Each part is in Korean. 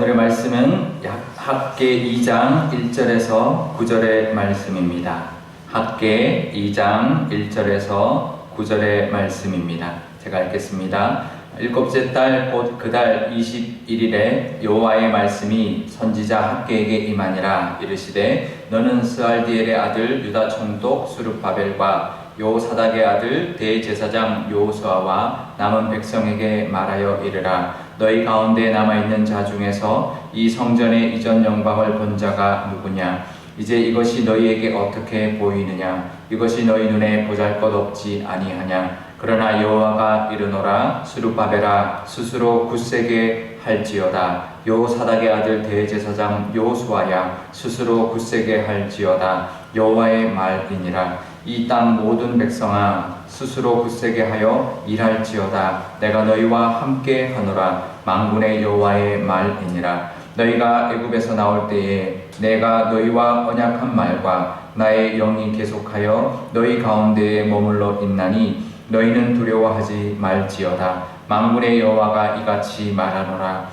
오늘의 말씀은 학개 2장 1절에서 9절의 말씀입니다. 학개 2장 1절에서 9절의 말씀입니다. 제가 읽겠습니다. 일곱째 달 곧 그 달 21일에 여호와의 말씀이 선지자 학개에게 임하니라. 이르시되 너는 스알디엘의 아들 유다 총독 수룹바벨과 요사닥의 아들 대제사장 여호수아와 남은 백성에게 말하여 이르라. 너희 가운데 남아있는 자 중에서 이 성전의 이전 영광을 본 자가 누구냐? 이제 이것이 너희에게 어떻게 보이느냐? 이것이 너희 눈에 보잘것없지 아니하냐? 그러나 여호와가 이르노라. 수룹바벨아 스스로 굳세게 할지어다. 여호사닥의 아들 대제사장 여호수아야 스스로 굳세게 할지어다. 여호와의 말이니라. 이 땅 모든 백성아 스스로 굳세게 하여 일할지어다. 내가 너희와 함께 하노라. 만군의 여호와의 말이니라. 너희가 애굽에서 나올 때에 내가 너희와 언약한 말과 나의 영이 계속하여 너희 가운데에 머물러 있나니 너희는 두려워하지 말지어다. 만군의 여호와가 이같이 말하노라.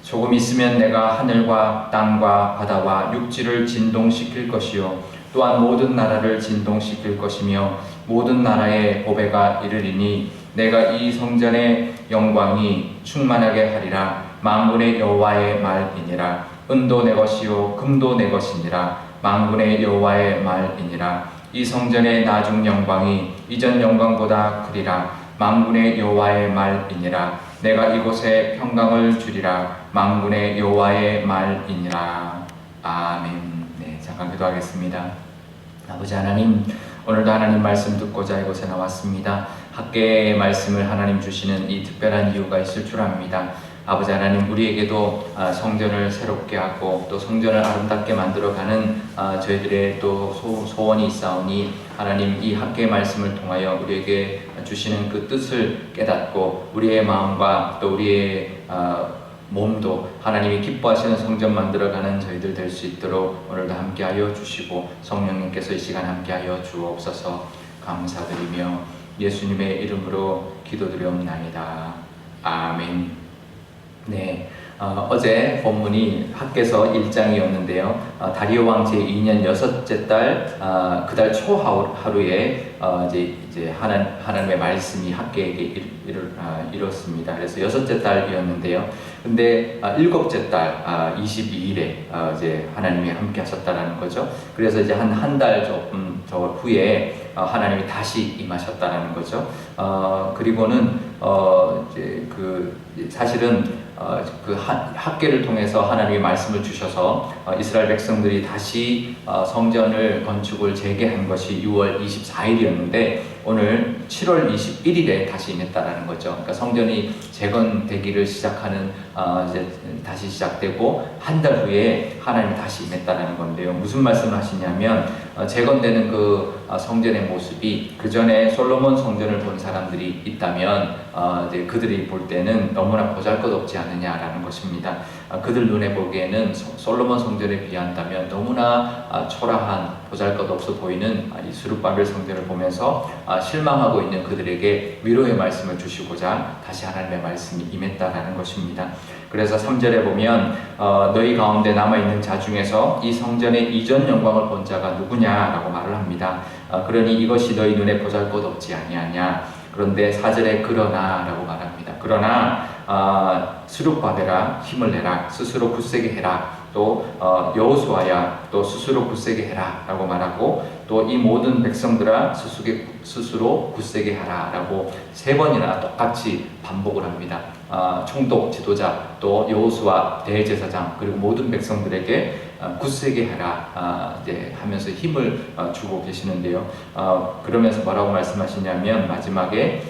조금 있으면 내가 하늘과 땅과 바다와 육지를 진동시킬 것이요 또한 모든 나라를 진동시킬 것이며 모든 나라의 보배가 이르리니 내가 이 성전의 영광이 충만하게 하리라. 만군의 여호와의 말이니라. 은도 내 것이요 금도 내 것이니라. 만군의 여호와의 말이니라. 이 성전의 나중 영광이 이전 영광보다 크리라. 만군의 여호와의 말이니라. 내가 이곳에 평강을 주리라. 만군의 여호와의 말이니라. 아멘. 잠깐 기도하겠습니다. 아버지 하나님, 오늘도 하나님 말씀 듣고자 이곳에 나왔습니다. 학개의 말씀을 하나님 주시는 이 특별한 이유가 있을 줄 압니다. 아버지 하나님, 우리에게도 성전을 새롭게 하고 또 성전을 아름답게 만들어가는 저희들의 또 소원이 있사오니 하나님 이 학개의 말씀을 통하여 우리에게 주시는 그 뜻을 깨닫고 우리의 마음과 또 우리의 몸도 하나님이 기뻐하시는 성전 만들어가는 저희들 될 수 있도록 오늘도 함께하여 주시고 성령님께서 이 시간 함께하여 주옵소서. 감사드리며 예수님의 이름으로 기도드리옵나이다. 아멘. 어제 본문이 학개서 1장이었는데요. 다리오 왕 제2년 여섯째 달 그 달 초 하루에 이제 하나님의 말씀이 학개에게 이뤘습니다. 그래서 여섯째 달이었는데요. 근데 일곱째 달 22일에 이제 하나님이 함께 하셨다라는 거죠. 그래서 이제 한 달 조금 후에 하나님이 다시 임하셨다라는 거죠. 그리고는 이제 사실은 그 학개를 통해서 하나님이 말씀을 주셔서 이스라엘 백성들이 다시 성전을 건축을 재개한 것이 6월 24일이었는데 오늘 7월 21일에 다시 임했다라는 거죠. 그러니까 성전이 재건되기를 시작하는 이제 다시 시작되고 한 달 후에 하나님이 다시 임했다라는 건데요. 무슨 말씀을 하시냐면 재건되는 그 성전의 모습이 그 전에 솔로몬 성전을 본 사람들이 있다면 이제 그들이 볼 때는 너무나 보잘것없지 않느냐라는 것입니다. 그들 눈에 보기에는 솔로몬 성전에 비한다면 너무나 초라한 보잘것없어 보이는 이 수룹바벨 성전을 보면서 실망하고 있는 그들에게 위로의 말씀을 주시고자 다시 하나님의 말씀이 임했다라는 것입니다. 그래서 3절에 보면 너희 가운데 남아있는 자 중에서 이 성전의 이전 영광을 본 자가 누구냐라고 말을 합니다. 그러니 이것이 너희 눈에 보잘것없지 아니하냐. 그런데 4절에 그러나라고 말합니다. 그러나 수룹바벨아 힘을 내라. 스스로 굳세게 해라. 또 여호수아야 또 스스로 굳세게 해라 라고 말하고 또 이 모든 백성들아 스스로 굳세게 하라 라고 3번이나 똑같이 반복을 합니다. 총독 지도자 또 여호수아 대제사장 그리고 모든 백성들에게 굳세게 하라 이제 하면서 힘을 주고 계시는데요. 그러면서 뭐라고 말씀하시냐면 마지막에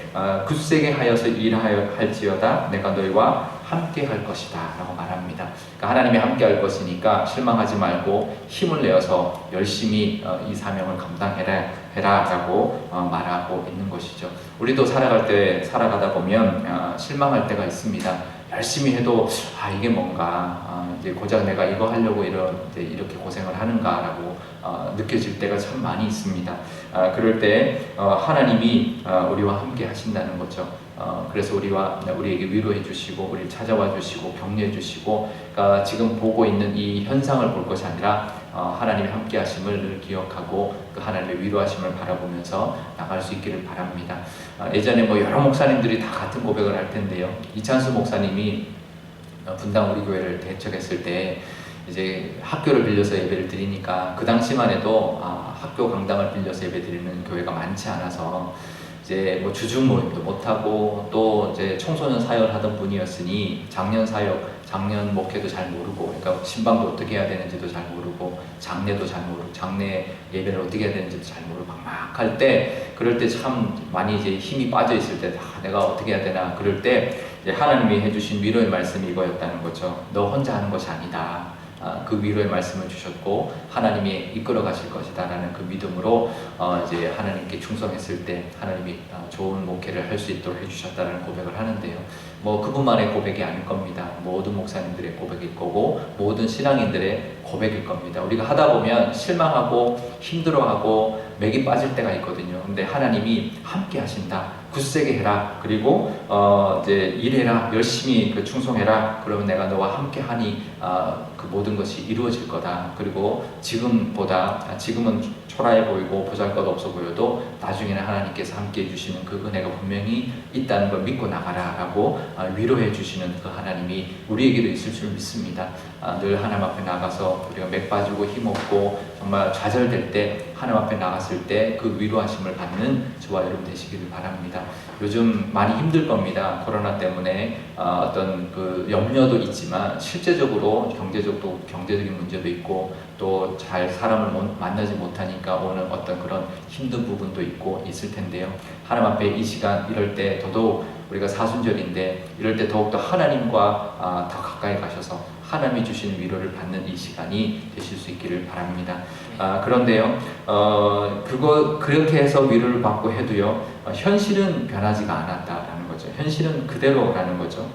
굳세게 하여서 일할지어다 내가 너희와 함께 할 것이다 라고 말합니다. 그러니까 하나님이 함께 할 것이니까 실망하지 말고 힘을 내어서 열심히 이 사명을 감당해라 라고 말하고 있는 것이죠. 우리도 살아가다 보면 실망할 때가 있습니다. 열심히 해도 이게 뭔가 이제 고작 내가 이거 하려고 이렇게 고생을 하는가라고 느껴질 때가 참 많이 있습니다. 그럴 때 하나님이 우리와 함께 하신다는 거죠. 그래서 우리에게 위로해 주시고 우리를 찾아와 주시고 격려해 주시고 그러니까 지금 보고 있는 이 현상을 볼 것이 아니라 하나님의 함께 하심을 늘 기억하고 그 하나님의 위로하심을 바라보면서 나갈 수 있기를 바랍니다. 예전에 뭐 여러 목사님들이 다 같은 고백을 할 텐데요. 이찬수 목사님이 분당 우리 교회를 개척했을 때 이제 학교를 빌려서 예배를 드리니까 그 당시만 해도 학교 강당을 빌려서 예배 드리는 교회가 많지 않아서 이제 뭐 주중 모임도 못하고 또 이제 청소년 사역을 하던 분이었으니 작년 사역, 작년 목회도 잘 모르고, 그러니까 신방도 어떻게 해야 되는지도 잘 모르고, 장례도 잘 모르고, 장례 예배를 어떻게 해야 되는지도 잘 모르고 막 할 때, 그럴 때 참 많이 이제 힘이 빠져 있을 때, 내가 어떻게 해야 되나 그럴 때 이제 하나님이 해주신 위로의 말씀이 이거였다는 거죠. 너 혼자 하는 것이 아니다. 그 위로의 말씀을 주셨고 하나님이 이끌어 가실 것이다 라는 그 믿음으로 이제 하나님께 충성했을 때 하나님이 좋은 목회를 할 수 있도록 해주셨다는 고백을 하는데요. 뭐 그분만의 고백이 아닐 겁니다. 모든 목사님들의 고백일 거고 모든 신앙인들의 고백일 겁니다. 우리가 하다 보면 실망하고 힘들어하고 맥이 빠질 때가 있거든요. 근데 하나님이 함께 하신다. 굳세게 해라. 그리고 이제 일해라. 열심히 충성해라. 그러면 내가 너와 함께 하니 그 모든 것이 이루어질 거다. 그리고 지금은 초라해 보이고 보잘것없어 보여도 나중에는 하나님께서 함께 해주시는 그 은혜가 분명히 있다는 걸 믿고 나가라 라고 위로해 주시는 그 하나님이 우리에게도 있을 줄 믿습니다. 늘 하나님 앞에 나가서 우리가 맥 빠지고 힘없고 정말 좌절될 때 하나님 앞에 나갔을 때 그 위로하심을 받는 저와 여러분 되시기를 바랍니다. 요즘 많이 힘들 겁니다. 코로나 때문에 어떤 그 염려도 있지만 실제적으로 경제적인 문제도 있고 또 잘 사람을 만나지 못하니까 오는 어떤 그런 힘든 부분도 있고 있을 텐데요. 하나님 앞에 이 시간 이럴 때 더더욱 우리가 사순절인데 이럴 때 더욱더 하나님과 더 가까이 가셔서 하나님이 주시는 위로를 받는 이 시간이 되실 수 있기를 바랍니다. 그런데요, 그렇게 해서 위로를 받고 해도요, 현실은 변하지가 않았다라는 거죠. 현실은 그대로라는 거죠.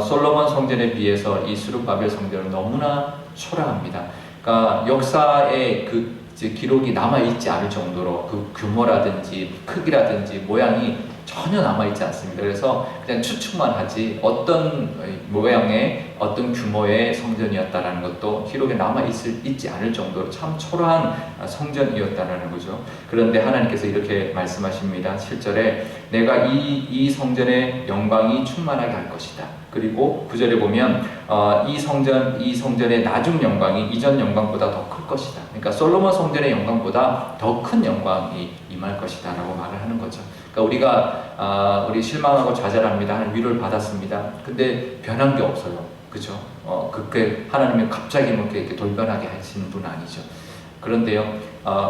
솔로몬 성전에 비해서 이 스룹바벨 성전은 너무나 초라합니다. 그러니까 역사의 그 기록이 남아있지 않을 정도로 그 규모라든지 크기라든지 모양이 전혀 남아있지 않습니다. 그래서 그냥 추측만 하지 어떤 모양의 어떤 규모의 성전이었다라는 것도 기록에 남아있지 않을 정도로 참 초라한 성전이었다라는 거죠. 그런데 하나님께서 이렇게 말씀하십니다. 7절에 내가 이 성전의 영광이 충만하게 할 것이다. 그리고 9절에 보면 이 성전의 나중 영광이 이전 영광보다 더 클 것이다. 그러니까 솔로몬 성전의 영광보다 더 큰 영광이 임할 것이다 라고 말을 하는 거죠. 그러니까 우리 실망하고 좌절합니다. 하나님 위로를 받았습니다. 근데 변한 게 없어요. 그죠? 그렇게 하나님이 갑자기 이렇게 돌변하게 하시는 분은 아니죠. 그런데요,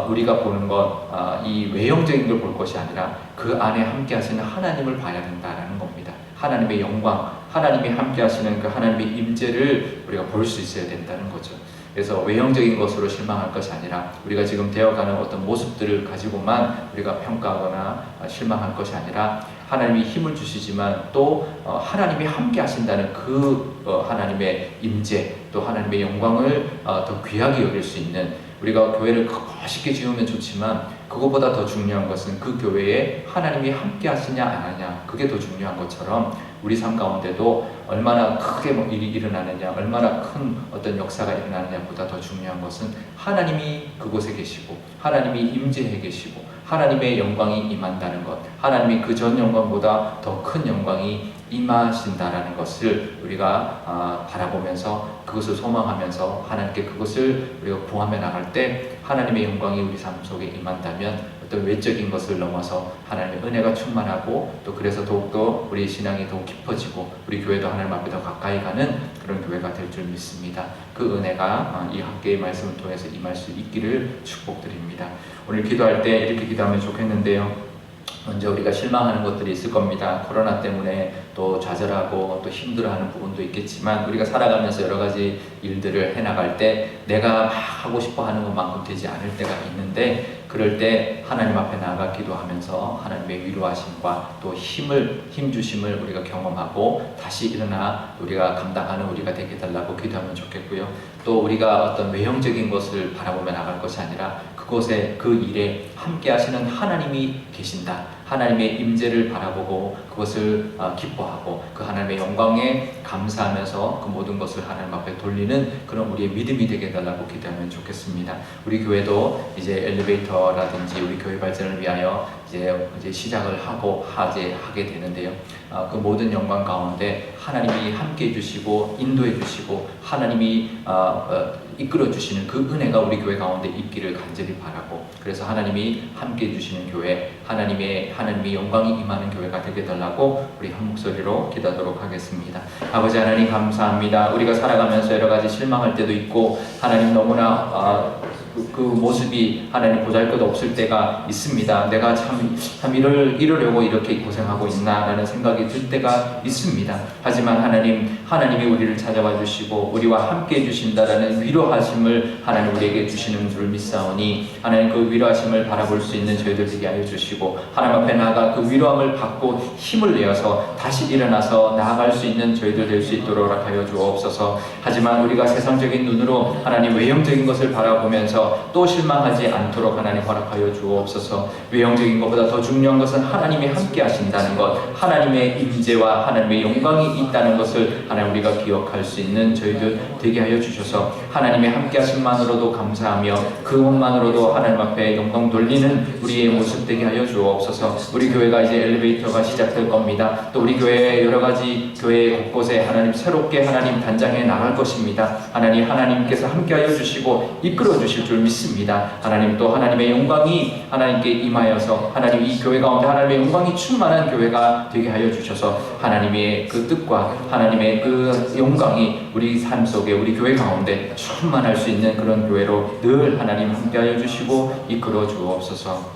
우리가 보는 것, 이 외형적인 걸 볼 것이 아니라 그 안에 함께 하시는 하나님을 봐야 된다라는 겁니다. 하나님의 영광, 하나님이 함께 하시는 그 하나님의 임재를 우리가 볼 수 있어야 된다는 거죠. 그래서 외형적인 것으로 실망할 것이 아니라 우리가 지금 되어가는 어떤 모습들을 가지고만 우리가 평가하거나 실망할 것이 아니라 하나님이 힘을 주시지만 또 하나님이 함께 하신다는 그 하나님의 임재 또 하나님의 영광을 더 귀하게 여길 수 있는 우리가 교회를 멋있게 지으면 좋지만 그것보다 더 중요한 것은 그 교회에 하나님이 함께 하시냐 안 하냐 그게 더 중요한 것처럼 우리 삶 가운데도 얼마나 크게 일이 일어나느냐 얼마나 큰 어떤 역사가 일어나느냐보다 더 중요한 것은 하나님이 그곳에 계시고 하나님이 임재해 계시고 하나님의 영광이 임한다는 것 하나님이 그 전 영광보다 더 큰 영광이 임하신다라는 것을 우리가 바라보면서 그것을 소망하면서 하나님께 그것을 우리가 구하며 나갈 때 하나님의 영광이 우리 삶 속에 임한다면 어떤 외적인 것을 넘어서 하나님의 은혜가 충만하고 또 그래서 더욱더 우리 신앙이 더욱 깊어지고 우리 교회도 하나님 앞에 더 가까이 가는 그런 교회가 될 줄 믿습니다. 그 은혜가 이 학계의 말씀을 통해서 임할 수 있기를 축복드립니다. 오늘 기도할 때 이렇게 기도하면 좋겠는데요. 먼저 우리가 실망하는 것들이 있을 겁니다. 코로나 때문에 또 좌절하고 또 힘들어하는 부분도 있겠지만 우리가 살아가면서 여러 가지 일들을 해나갈 때 내가 막 하고 싶어 하는 것만큼 되지 않을 때가 있는데 그럴 때 하나님 앞에 나아가 기도하면서 하나님의 위로하심과 또 힘 주심을 우리가 경험하고 다시 일어나 우리가 감당하는 우리가 되게 해달라고 기도하면 좋겠고요. 또 우리가 어떤 외형적인 것을 바라보며 나갈 것이 아니라 그곳에 그 일에 함께 하시는 하나님이 계신다. 하나님의 임재를 바라보고 그것을 기뻐하고 그 하나님의 영광에 감사하면서 그 모든 것을 하나님 앞에 돌리는 그런 우리의 믿음이 되게 해달라고 기도하면 좋겠습니다. 우리 교회도 이제 엘리베이터라든지 우리 교회 발전을 위하여 이제 시작을 하게 되는데요. 그 모든 영광 가운데 하나님이 함께 해주시고 인도해 주시고 하나님이 이끌어 주시는 그 은혜가 우리 교회 가운데 있기를 간절히 바라고, 그래서 하나님이 함께 해주시는 교회, 하나님의 영광이 임하는 교회가 되게 해달라고 우리 한 목소리로 기도하도록 하겠습니다. 아버지 하나님 감사합니다. 우리가 살아가면서 여러 가지 실망할 때도 있고 하나님 너무나 그 모습이 하나님 보잘것없을 때가 있습니다. 내가 참 이러려고 이렇게 고생하고 있나라는 생각이 들 때가 있습니다. 하지만 하나님이 우리를 찾아와 주시고 우리와 함께 해주신다라는 위로하심을 하나님 우리에게 주시는 줄 믿사오니, 하나님 그 위로하심을 바라볼 수 있는 저희들 되게 하여 주시고 하나님 앞에 나아가 그 위로함을 받고 힘을 내어서 다시 일어나서 나아갈 수 있는 저희들 될 수 있도록 하여 주옵소서. 하지만 우리가 세상적인 눈으로 하나님 외형적인 것을 바라보면서 또 실망하지 않도록 하나님 허락하여 주옵소서. 외형적인 것보다 더 중요한 것은 하나님이 함께 하신다는 것, 하나님의 임재와 하나님의 영광이 있다는 것을 하나님 우리가 기억할 수 있는 저희들 되게 하여 주셔서 하나님의 함께 하심만으로도 감사하며 그것만으로도 하나님 앞에 영광 돌리는 우리의 모습 되게 하여 주옵소서. 우리 교회가 이제 엘리베이터가 시작될 겁니다. 또 우리 교회 여러 가지 교회 곳곳에 하나님 새롭게 하나님 단장해 나갈 것입니다. 하나님께서 함께 하여 주시고 이끌어 주실 줄 믿습니다. 하나님 또 하나님의 영광이 하나님께 임하여서 하나님 이 교회 가운데 하나님의 영광이 충만한 교회가 되게 하여 주셔서 하나님의 그 뜻과 하나님의 그 영광이 우리 삶 속에 우리 교회 가운데 충만할 수 있는 그런 교회로 늘 하나님 함께 하여 주시고 이끌어 주옵소서.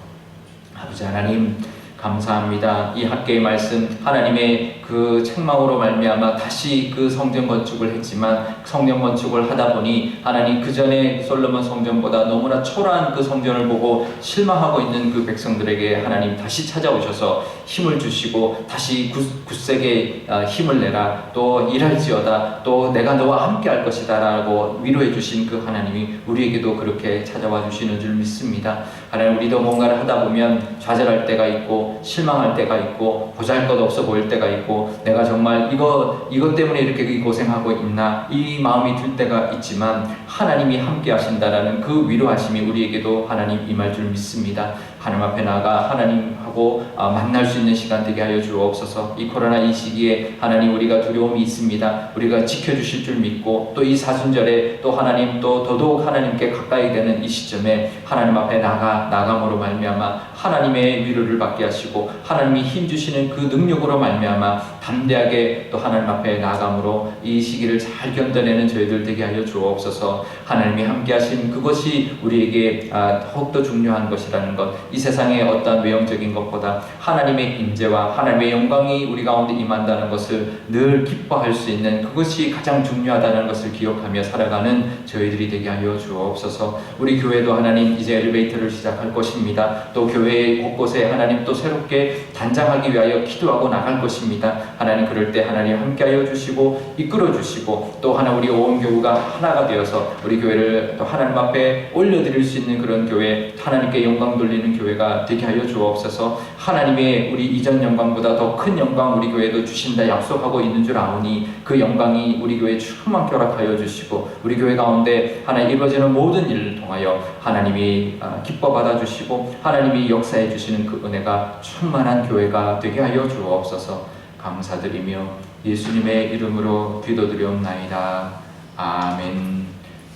아버지 하나님 감사합니다. 이 학계의 말씀 하나님의 그 책망으로 말미암아 다시 그 성전 건축을 했지만 성전 건축을 하다 보니 하나님 그 전에 솔로몬 성전보다 너무나 초라한 그 성전을 보고 실망하고 있는 그 백성들에게 하나님 다시 찾아오셔서 힘을 주시고 다시 굳세게 힘을 내라, 또 일할지어다, 또 내가 너와 함께 할 것이다 라고 위로해 주신 그 하나님이 우리에게도 그렇게 찾아와 주시는 줄 믿습니다. 하나님 우리도 뭔가를 하다 보면 좌절할 때가 있고 실망할 때가 있고 보잘것없어 보일 때가 있고 내가 정말 이것 때문에 이렇게 고생하고 있나 이 마음이 들 때가 있지만 하나님이 함께 하신다라는 그 위로하심이 우리에게도 하나님 임할 줄 믿습니다. 하나님 앞에 나아가 하나님하고 만날 수 있는 시간 되게 하여 주옵소서. 이 코로나 이 시기에 하나님 우리가 두려움이 있습니다. 우리가 지켜주실 줄 믿고 또 이 사순절에 또 하나님 또 더더욱 하나님께 가까이 되는 이 시점에 하나님 앞에 나감으로 말미암아 하나님의 위로를 받게 하시고 하나님이 힘 주시는 그 능력으로 말미암아 담대하게 또 하나님 앞에 나감으로 이 시기를 잘 견뎌내는 저희들 되게 하여 주옵소서. 하나님이 함께 하신 그것이 우리에게 더욱더 중요한 것이라는 것, 이 세상의 어떤 외형적인 것보다 하나님의 임재와 하나님의 영광이 우리 가운데 임한다는 것을 늘 기뻐할 수 있는 그것이 가장 중요하다는 것을 기억하며 살아가는 저희들이 되게 하여 주옵소서. 우리 교회도 하나님 이제 엘리베이터를 시작할 것입니다. 또 교회 곳곳에 하나님 또 새롭게 단장하기 위하여 기도하고 나갈 것입니다. 하나님 그럴 때 하나님 함께하여 주시고 이끌어 주시고 또 우리 온 교우가 하나가 되어서 우리 교회를 또 하나님 앞에 올려드릴 수 있는 그런 교회, 하나님께 영광 돌리는 교회가 되게 하여 주옵소서. 하나님의 우리 이전 영광보다 더 큰 영광 우리 교회도 주신다 약속하고 있는 줄 아오니 그 영광이 우리 교회에 충만케 허락하여 주시고 우리 교회 가운데 하나님 이루어지는 모든 일을 통하여 하나님이 기뻐 받아주시고 하나님이 역사해 주시는 그 은혜가 충만한 교회가 되게 하여 주옵소서. 감사드리며 예수님의 이름으로 기도드리옵나이다. 아멘.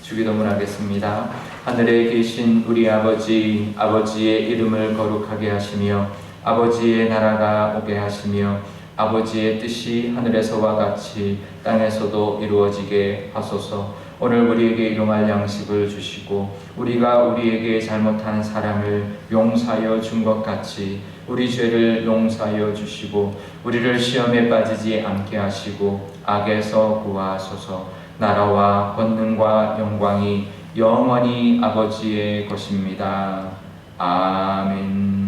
주기도문 하겠습니다. 하늘에 계신 우리 아버지, 아버지의 이름을 거룩하게 하시며 아버지의 나라가 오게 하시며 아버지의 뜻이 하늘에서와 같이 땅에서도 이루어지게 하소서. 오늘 우리에게 일용할 양식을 주시고 우리가 우리에게 잘못한 사람을 용서하여 준 것 같이 우리 죄를 용서하여 주시고 우리를 시험에 빠지지 않게 하시고 악에서 구하소서. 나라와 권능과 영광이 영원히 아버지의 것입니다. 아멘.